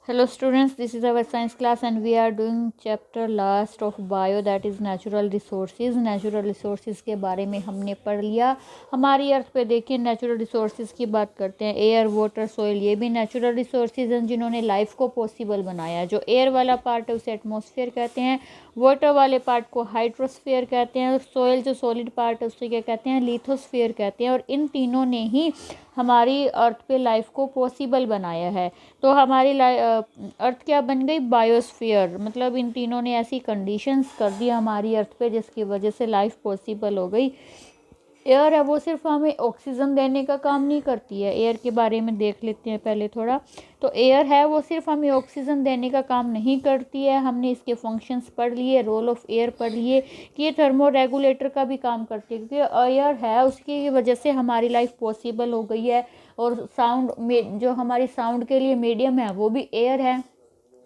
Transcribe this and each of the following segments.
Hello students, this is our science class and we are doing chapter last of bio, that is natural resources. Natural resources के बारे में हमने पढ़ लिया. हमारी अर्थ पे देखिए नेचुरल रिसोर्सेज की बात करते हैं. एयर, वाटर, सॉइल, ये भी नेचुरल रिसोर्सेज हैं जिन्होंने लाइफ को पॉसिबल बनाया. जो एयर वाला पार्ट है उसे एटमॉस्फेयर कहते हैं, वाटर वाले पार्ट को हाइड्रोस्फीयर कहते हैं और सॉइल जो सॉलिड पार्ट है उसे क्या कहते हैं, लिथोस्फीयर कहते हैं. और इन तीनों ने ही हमारी अर्थ पे लाइफ को पॉसिबल बनाया है. तो हमारी अर्थ क्या बन गई, बायोस्फीयर. मतलब इन तीनों ने ऐसी कंडीशंस कर दी हमारी अर्थ पे जिसकी वजह से लाइफ पॉसिबल हो गई. एयर है वो सिर्फ हमें ऑक्सीजन देने का काम नहीं करती है. एयर के बारे में देख लेते हैं पहले थोड़ा. तो एयर है वो सिर्फ हमें ऑक्सीजन देने का काम नहीं करती है. हमने इसके फंक्शंस पढ़ लिए, रोल ऑफ एयर पढ़ लिए कि ये थर्मो रेगुलेटर का भी काम करती है, क्योंकि एयर है उसकी वजह से हमारी लाइफ पॉसिबल हो गई है. और साउंड में जो हमारी साउंड के लिए मीडियम है वो भी एयर है.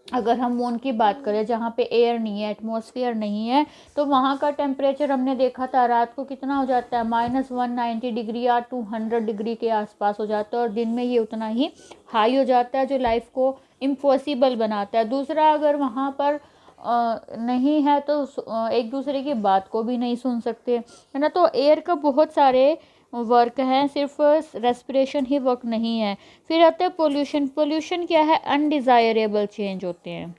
अगर हम मून की बात करें जहाँ पे एयर नहीं है, एटमॉस्फेयर नहीं है, तो वहाँ का टेम्परेचर हमने देखा था रात को कितना हो जाता है, -190 या 200 डिग्री के आसपास हो जाता है. और दिन में ये उतना ही हाई हो जाता है जो लाइफ को इम्पॉसिबल बनाता है. दूसरा, अगर वहाँ पर नहीं है तो एक दूसरे की बात को भी नहीं सुन सकते, है ना. तो एयर का बहुत सारे वर्क हैं, सिर्फ रेस्पिरेशन ही वर्क नहीं है. फिर आता है पोल्यूशन. पोल्यूशन क्या है, अनडिज़ायरेबल चेंज होते हैं,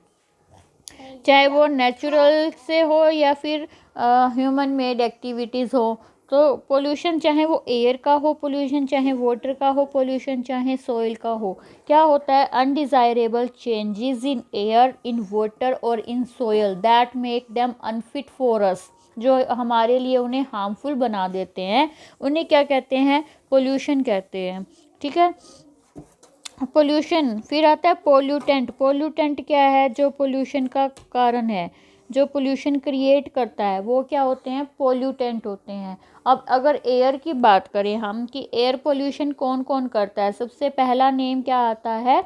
चाहे वो नेचुरल से हो या फिर ह्यूमन मेड एक्टिविटीज़ हो. तो पोल्यूशन चाहे वो एयर का हो पोल्यूशन, चाहे वाटर का हो पोल्यूशन, चाहे सॉइल का हो, क्या होता है, undesirable changes in air, in water और in soil that make them unfit for us. जो हमारे लिए उन्हें हार्मफुल बना देते हैं उन्हें क्या कहते हैं, पोल्यूशन कहते हैं. ठीक है. पोल्यूशन. फिर आता है पोल्यूटेंट. पोल्यूटेंट क्या है, जो पोल्यूशन का कारण है, जो पोल्यूशन क्रिएट करता है, वो क्या होते हैं, पोल्यूटेंट होते हैं. अब अगर एयर की बात करें हम कि एयर पोल्यूशन कौन कौन करता है, सबसे पहला नेम क्या आता है,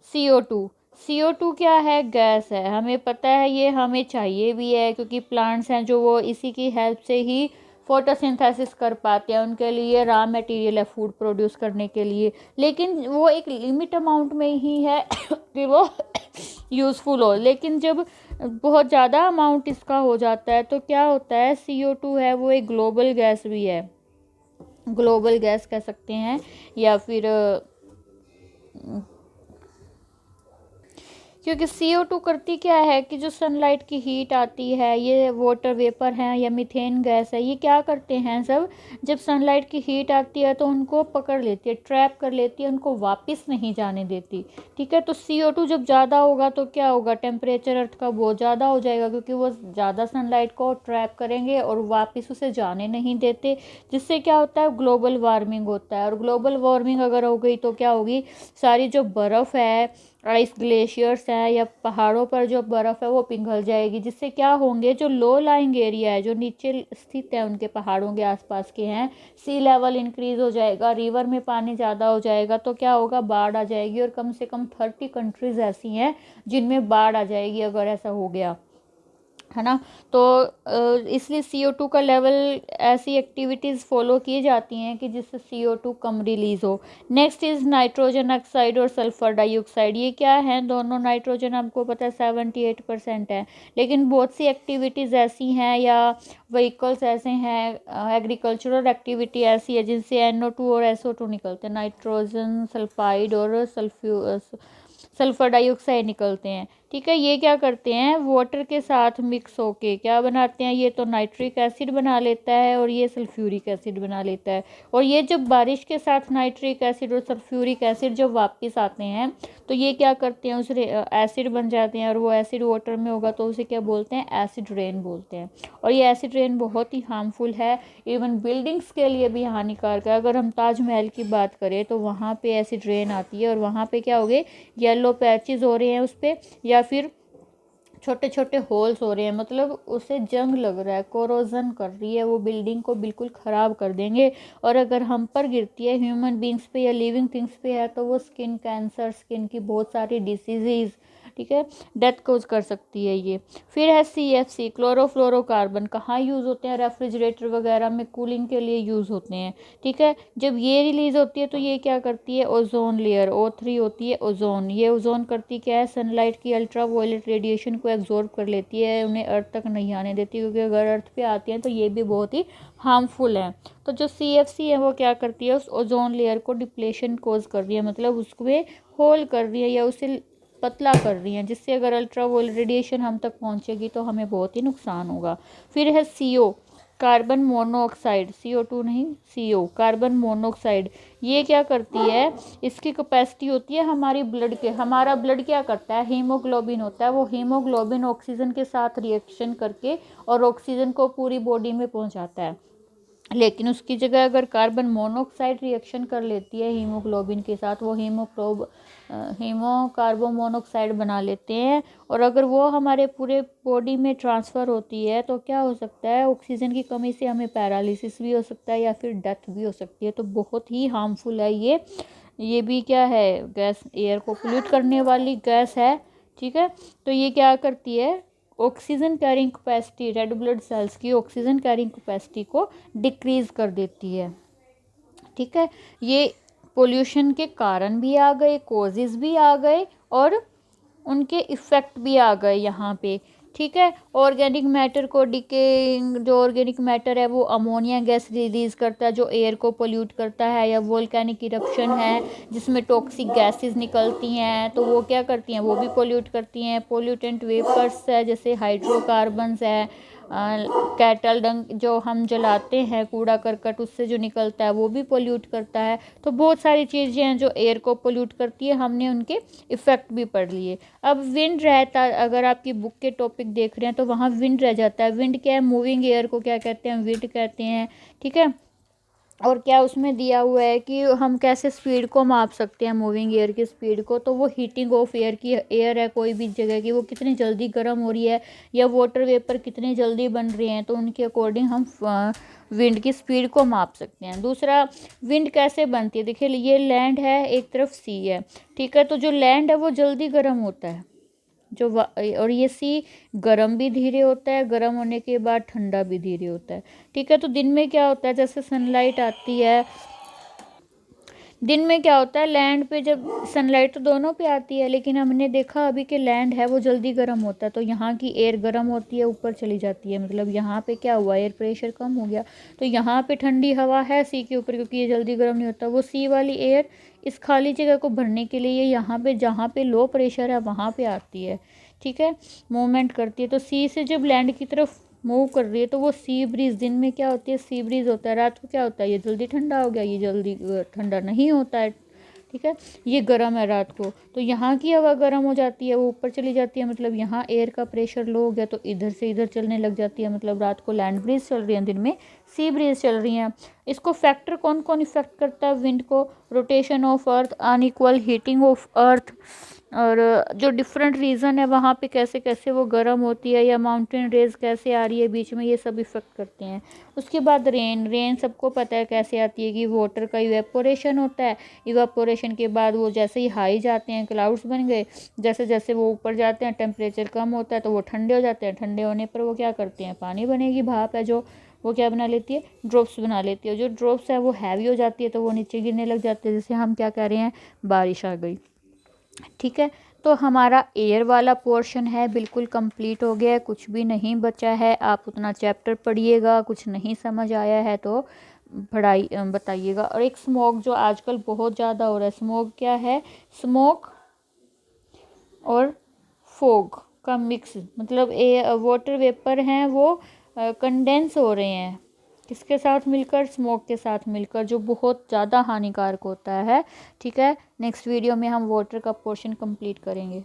CO2. CO2 क्या है, गैस है. हमें पता है, ये हमें चाहिए भी है क्योंकि प्लांट्स हैं जो वो इसी की हेल्प से ही फोटोसिंथेसिस कर पाते हैं. उनके लिए रॉ मटेरियल है फूड प्रोड्यूस करने के लिए, लेकिन वो एक लिमिट अमाउंट में ही है कि वो यूज़फुल हो. लेकिन जब बहुत ज़्यादा अमाउंट इसका हो जाता है तो क्या होता है, CO2 है वो एक ग्लोबल गैस भी है, ग्लोबल गैस कह सकते हैं. या फिर क्योंकि CO2 करती क्या है कि जो सनलाइट की हीट आती है, ये वाटर वेपर है या मीथेन गैस है, ये क्या करते हैं सब, जब सनलाइट की हीट आती है तो उनको पकड़ लेती है, ट्रैप कर लेती है, उनको वापस नहीं जाने देती. ठीक है. तो CO2 जब ज़्यादा होगा तो क्या होगा, टेम्परेचर अर्थ का बहुत ज़्यादा हो जाएगा क्योंकि वो ज़्यादा सनलाइट को ट्रैप करेंगे और वापस उसे जाने नहीं देते, जिससे क्या होता है, ग्लोबल वार्मिंग होता है. और ग्लोबल वार्मिंग अगर हो गई तो क्या होगी, सारी जो बर्फ़ है, आइस ग्लेशियर्स हैं या पहाड़ों पर जो बर्फ़ है वो पिघल जाएगी, जिससे क्या होंगे, जो लो लाइंग एरिया है, जो नीचे स्थित है उनके पहाड़ों के आसपास के हैं, सी लेवल इंक्रीज़ हो जाएगा, रिवर में पानी ज़्यादा हो जाएगा, तो क्या होगा, बाढ़ आ जाएगी. और कम से कम 30 कंट्रीज़ ऐसी हैं जिनमें बाढ़ आ जाएगी अगर ऐसा हो गया, है ना. तो इसलिए CO2 का लेवल, ऐसी एक्टिविटीज़ फॉलो की जाती हैं कि जिससे CO2 कम रिलीज़ हो. नेक्स्ट इज़ नाइट्रोजन ऑक्साइड और सल्फ़र डाइऑक्साइड. ये क्या है, दोनों. नाइट्रोजन आपको पता है 78% है, लेकिन बहुत सी एक्टिविटीज़ ऐसी हैं या व्हीकल्स ऐसे हैं, एग्रीकल्चरल एक्टिविटी ऐसी है जिनसे NO2 और SO2 निकलते हैं, नाइट्रोजन सल्फाइड और सल्फ़र डाइऑक्साइड निकलते हैं. ठीक है. ये क्या करते हैं, वाटर के साथ मिक्स होके क्या बनाते हैं, ये तो नाइट्रिक एसिड बना लेता है और ये सल्फ्यूरिक एसिड बना लेता है. और ये जब बारिश के साथ नाइट्रिक एसिड और सल्फ्यूरिक एसिड जब वापस आते हैं तो ये क्या करते हैं, उस एसिड बन जाते हैं और वो एसिड वाटर में होगा तो उसे क्या बोलते हैं, एसिड रेन बोलते हैं. और ये एसिड रेन बहुत ही हार्मफुल है, इवन बिल्डिंग्स के लिए भी हानिकारक है. अगर हम ताजमहल की बात करें तो वहाँ पे एसिड रेन आती है और वहाँ पे क्या हो गए, येलो पैचेस हो रहे हैं उस पर, या फिर छोटे छोटे होल्स हो रहे हैं, मतलब उसे जंग लग रहा है, कोरोजन कर रही है, वो बिल्डिंग को बिल्कुल ख़राब कर देंगे. और अगर हम पर गिरती है, ह्यूमन बींग्स पे या लिविंग थिंग्स पे है, तो वो स्किन कैंसर, स्किन की बहुत सारी ठीक है, डेथ कोज कर सकती है ये। फिर है CFC, क्लोरोफ्लोरोकार्बन, कहाँ यूज़ होते हैं, रेफ्रिजरेटर वगैरह में कूलिंग के लिए यूज़ होते हैं, ठीक है। जब ये रिलीज़ होती है तो ये क्या करती है, ओजोन लेयर, O3 होती है ओजोन, ये ओजोन करती क्या है, सनलाइट की अल्ट्रा वायलेट रेडिएशन को एब्जॉर्ब कर लेती है, उन्हें अर्थ तक नहीं आने देती, क्योंकि अगर अर्थ पे आती हैं तो ये भी बहुत ही हार्मफुल है। तो जो CFC है वो क्या करती है, उस ओजोन लेयर को डिप्लेशन कोज कर रही है, मतलब उसमें होल कर रही है या उसे पतला कर रही हैं, जिससे अगर अल्ट्रा वायलेट रेडिएशन हम तक पहुंचेगी तो हमें बहुत ही नुकसान होगा। फिर है CO, कार्बन मोनोऑक्साइड, CO2 नहीं, CO, कार्बन मोनोऑक्साइड, ये क्या करती है, इसकी कैपेसिटी होती है हमारी ब्लड के, हमारा ब्लड क्या करता है, हीमोग्लोबिन होता है, वो हीमोग्लोबिन ऑक्सीजन के साथ रिएक्शन करके और ऑक्सीजन को पूरी बॉडी में पहुंचाता है। लेकिन उसकी जगह अगर कार्बन मोनोऑक्साइड रिएक्शन कर लेती है हीमोग्लोबिन के साथ, वो हीमोकार्बो मोनोऑक्साइड बना लेते हैं, और अगर वो हमारे पूरे बॉडी में ट्रांसफ़र होती है तो क्या हो सकता है, ऑक्सीजन की कमी से हमें पैरालिसिस भी हो सकता है या फिर डेथ भी हो सकती है। तो बहुत ही हार्मफुल है ये भी क्या है, गैस, एयर को पोल्यूट करने वाली गैस है, ठीक है। तो ये क्या करती है, oxygen carrying capacity, red blood cells की ऑक्सीजन कैरिंग कैपेसिटी को डिक्रीज कर देती है, ठीक है। ये पोल्यूशन के कारण भी आ गए, कॉजेज भी आ गए और उनके इफ़ेक्ट भी आ गए यहाँ पे, ठीक है। ऑर्गेनिक मैटर को डिकेइंग, जो ऑर्गेनिक मैटर है वो अमोनिया गैस रिलीज़ करता है जो एयर को पोल्यूट करता है, या वोल्केनिक इरप्शन है जिसमें टॉक्सिक गैसेस निकलती हैं तो वो क्या करती हैं, वो भी पोल्यूट करती हैं। पोल्यूटेंट वेपर्स है जैसे हाइड्रोकार्बन्स है, कैटल डंग जो हम जलाते हैं, कूड़ा करकट, उससे जो निकलता है वो भी पोल्यूट करता है। तो बहुत सारी चीज़ें हैं जो एयर को पोल्यूट करती है, हमने उनके इफ़ेक्ट भी पढ़ लिए। अब विंड रहता, अगर आपकी बुक के टॉपिक देख रहे हैं तो वहाँ विंड रह जाता है। विंड क्या है, मूविंग एयर को क्या कहते हैं, विंड कहते हैं, ठीक है। और क्या उसमें दिया हुआ है कि हम कैसे स्पीड को माप सकते हैं, मूविंग एयर की स्पीड को, तो वो हीटिंग ऑफ एयर की, एयर है कोई भी जगह की, वो कितनी जल्दी गर्म हो रही है या वाटर वेपर कितनी जल्दी बन रहे हैं, तो उनके अकॉर्डिंग हम विंड की स्पीड को माप सकते हैं। दूसरा, विंड कैसे बनती है, देखिए ये लैंड है, एक तरफ सी है, ठीक है। तो जो लैंड है वो जल्दी गर्म होता है, और ये सी गर्म भी धीरे होता है, गर्म होने के बाद ठंडा भी धीरे होता है, ठीक है। तो दिन में क्या होता है, जैसे सनलाइट आती है, दिन में क्या होता है, लैंड पे जब सनलाइट तो दोनों पे आती है, लेकिन हमने देखा अभी कि लैंड है वो जल्दी गर्म होता है, तो यहाँ की एयर गर्म होती है, ऊपर चली जाती है, मतलब यहाँ पे क्या हुआ, एयर प्रेशर कम हो गया, तो यहाँ पे ठंडी हवा है सी के ऊपर, क्योंकि ये जल्दी गर्म नहीं होता। वो सी वाली एयर इस खाली जगह को भरने के लिए यहाँ पे, जहाँ पे लो प्रेशर है वहाँ पे आती है, ठीक है, मूवमेंट करती है। तो सी से जब लैंड की तरफ मूव कर रही है तो वो सी ब्रीज, दिन में क्या होती है, सी ब्रीज होता है, रात को क्या होता है, ये जल्दी ठंडा हो गया, ये जल्दी ठंडा नहीं होता है, ठीक है। ये गर्म है रात को, तो यहाँ की हवा गर्म हो जाती है, वो ऊपर चली जाती है, मतलब यहाँ एयर का प्रेशर लो हो गया तो इधर से इधर चलने लग जाती है, मतलब रात को लैंड ब्रीज चल रही है, दिन में सी ब्रीज चल रही हैं। इसको फैक्टर कौन कौन इफेक्ट करता है विंड को, rotation of earth, unequal heating of earth, और जो डिफरेंट रीज़न है वहाँ पे कैसे कैसे वो गर्म होती है, या माउंटेन रेज कैसे आ रही है बीच में, ये सब इफेक्ट करते हैं। उसके बाद रेन सबको पता है कैसे आती है, कि वाटर का इवेपोरेशन होता है, इवेपोरेशन के बाद वो जैसे ही हाई जाते हैं, क्लाउड्स बन गए, जैसे जैसे वो ऊपर जाते हैं टेम्परेचर कम होता है तो वो ठंडे हो जाते हैं, ठंडे होने पर वो क्या करते हैं, पानी बनेगी, भाप है जो, वो क्या बना लेती है, ड्रॉप्स बना लेती है। जो ड्रॉप्स है वो हैवी हो जाती है तो वो नीचे गिरने लग जाते हैं, जैसे हम क्या कह रहे हैं, बारिश आ गई, ठीक है। तो हमारा एयर वाला पोर्शन है बिल्कुल कंप्लीट हो गया है, कुछ भी नहीं बचा है। आप उतना चैप्टर पढ़िएगा, कुछ नहीं समझ आया है तो पढ़ाई बताइएगा। और एक स्मोक जो आजकल बहुत ज़्यादा हो रहा है, स्मोक क्या है, स्मोक और फोग का मिक्स, मतलब वाटर वेपर हैं वो कंडेंस हो रहे हैं, किसके साथ मिलकर, स्मोक के साथ मिलकर, जो बहुत ज़्यादा हानिकारक होता है, ठीक है। नेक्स्ट वीडियो में हम वाटर का पोर्शन कंप्लीट करेंगे।